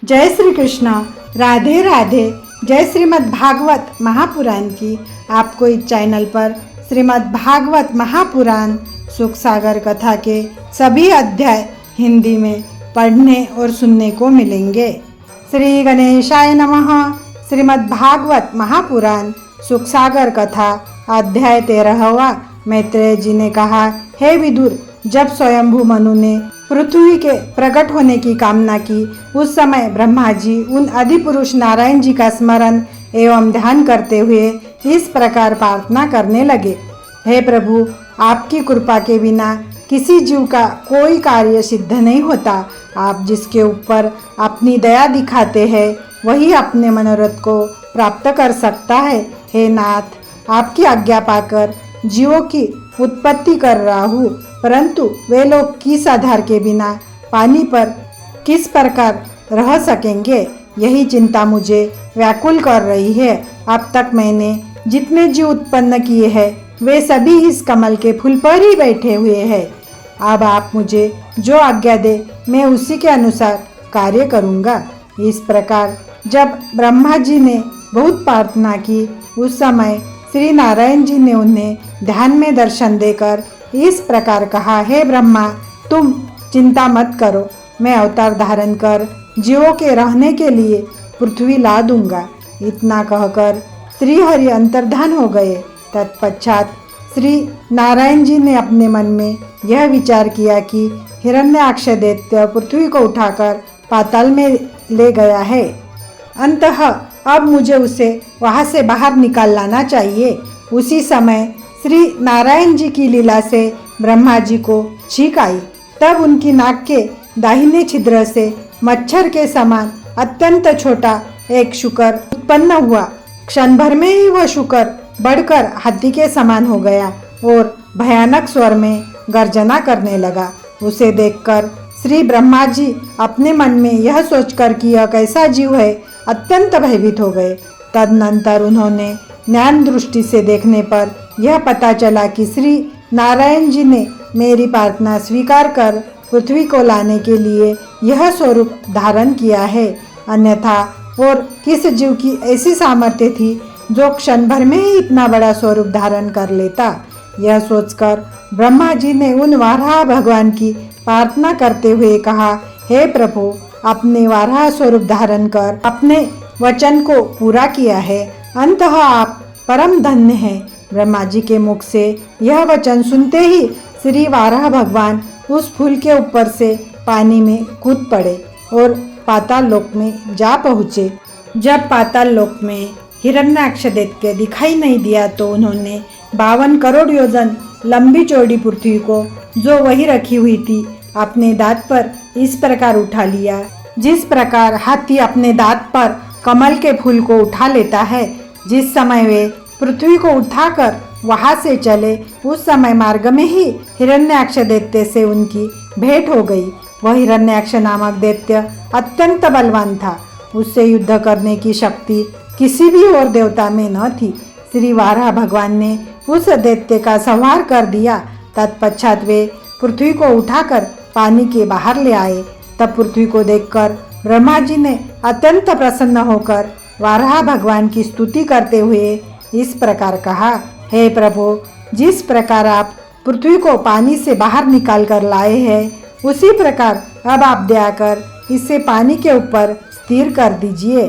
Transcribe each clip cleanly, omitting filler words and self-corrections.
जय श्री कृष्ण। राधे राधे। जय श्रीमद् भागवत महापुराण की आपको इस चैनल पर श्रीमद् भागवत महापुराण सुख सागर कथा के सभी अध्याय हिंदी में पढ़ने और सुनने को मिलेंगे। श्री गणेशाय नमः। श्रीमद् भागवत महापुराण सुख सागर कथा अध्याय 13वां। मैत्रेय जी ने कहा, हे विदुर, जब स्वयंभू मनु ने पृथ्वी के प्रकट होने की कामना की, उस समय ब्रह्मा जी उन अधिपुरुष नारायण जी का स्मरण एवं ध्यान करते हुए इस प्रकार प्रार्थना करने लगे। हे प्रभु, आपकी कृपा के बिना किसी जीव का कोई कार्य सिद्ध नहीं होता। आप जिसके ऊपर अपनी दया दिखाते हैं वही अपने मनोरथ को प्राप्त कर सकता है। हे नाथ, आपकी आज्ञा पाकर जीवों की उत्पत्ति कर रहा हूँ, परंतु वे लोग किस आधार के बिना पानी पर किस प्रकार रह सकेंगे, यही चिंता मुझे व्याकुल कर रही है। अब तक मैंने जितने जीव उत्पन्न किए हैं वे सभी इस कमल के फूल पर ही बैठे हुए हैं। अब आप मुझे जो आज्ञा दे मैं उसी के अनुसार कार्य करूँगा। इस प्रकार जब ब्रह्मा जी ने बहुत प्रार्थना की, उस समय श्री नारायण जी ने उन्हें ध्यान में दर्शन देकर इस प्रकार कहा, हे ब्रह्मा, तुम चिंता मत करो, मैं अवतार धारण कर जीवों के रहने के लिए पृथ्वी ला दूंगा। इतना कहकर श्री हरि अंतर्धान हो गए। तत्पश्चात श्री नारायण जी ने अपने मन में यह विचार किया कि हिरण्याक्ष दैत्य पृथ्वी को उठाकर पाताल में ले गया है, अंततः अब मुझे उसे वहाँ से बाहर निकाल लाना चाहिए। उसी समय श्री नारायण जी की लीला से ब्रह्मा जी को छींक आई। तब उनकी नाक के दाहिने छिद्र से मच्छर के समान अत्यंत छोटा एक शुकर उत्पन्न हुआ। क्षण भर में ही वह शुकर बढ़कर हाथी के समान हो गया और भयानक स्वर में गर्जना करने लगा। उसे देखकर श्री ब्रह्मा जी अपने मन में यह सोचकर कि यह कैसा जीव है, अत्यंत भयभीत हो गए। तदनंतर उन्होंने ज्ञान दृष्टि से देखने पर यह पता चला कि श्री नारायण जी ने मेरी प्रार्थना स्वीकार कर पृथ्वी को लाने के लिए यह स्वरूप धारण किया है। अन्यथा और किस जीव की ऐसी सामर्थ्य थी जो क्षण भर में ही इतना बड़ा स्वरूप धारण कर लेता। यह सोचकर ब्रह्मा जी ने उन वाराह भगवान की प्रार्थना करते हुए कहा, हे प्रभु, अपने वाराह स्वरूप धारण कर अपने वचन को पूरा किया है, अंततः आप परम धन्य हैं। ब्रह्मा जी के मुख से यह वचन सुनते ही श्री वाराह भगवान उस फूल के ऊपर से पानी में कूद पड़े और पाताल लोक में जा पहुँचे। जब पाताल लोक में हिरण्याक्ष दैत्य दिखाई नहीं दिया तो उन्होंने 52 करोड़ योजन लंबी चौड़ी पृथ्वी को जो वही रखी हुई थी अपने दांत पर इस प्रकार उठा लिया, जिस प्रकार हाथी अपने दांत पर कमल के फूल को उठा लेता है। जिस समय वे पृथ्वी को उठाकर वहां से चले, उस समय मार्ग में ही हिरण्याक्ष दैत्य से उनकी भेंट हो गई। वह हिरण्याक्ष नामक दैत्य अत्यंत बलवान था। उससे युद्ध करने की शक्ति किसी भी और देवता में न थी। श्री वाराह भगवान ने उस दैत्य का संहार कर दिया। तत्पश्चात वे पृथ्वी को उठाकर पानी के बाहर ले आए। तब पृथ्वी को देखकर ब्रह्मा जी ने अत्यंत प्रसन्न होकर वाराह भगवान की स्तुति करते हुए इस प्रकार कहा, हे प्रभु, जिस प्रकार आप पृथ्वी को पानी से बाहर निकाल कर लाए हैं, उसी प्रकार अब आप दया कर इसे पानी के ऊपर स्थिर कर दीजिए।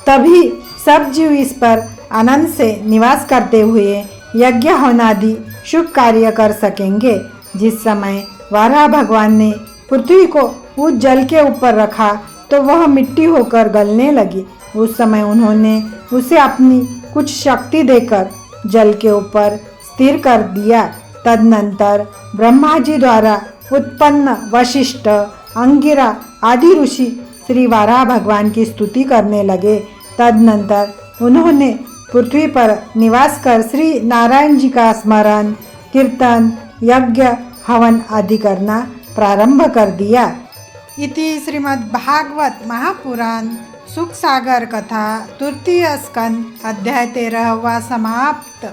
तभी सब जीव इस पर आनंद से निवास करते हुए यज्ञ होनादि शुभ कार्य कर सकेंगे। जिस समय वाराह भगवान ने पृथ्वी को उस जल के ऊपर रखा तो वह मिट्टी होकर गलने लगी। उस समय उन्होंने उसे अपनी कुछ शक्ति देकर जल के ऊपर स्थिर कर दिया। तदनंतर ब्रह्मा जी द्वारा उत्पन्न वशिष्ठ, अंगिरा आदि ऋषि श्री वाराह भगवान की स्तुति करने लगे। तदनंतर उन्होंने पृथ्वी पर निवास कर श्री नारायण जी का स्मरण, कीर्तन, यज्ञ, हवन आदि करना प्रारंभ कर दिया। इति श्रीमद् भागवत महापुराण सुख सागर कथा तृतीय स्कंद अध्याय 13वां समाप्त।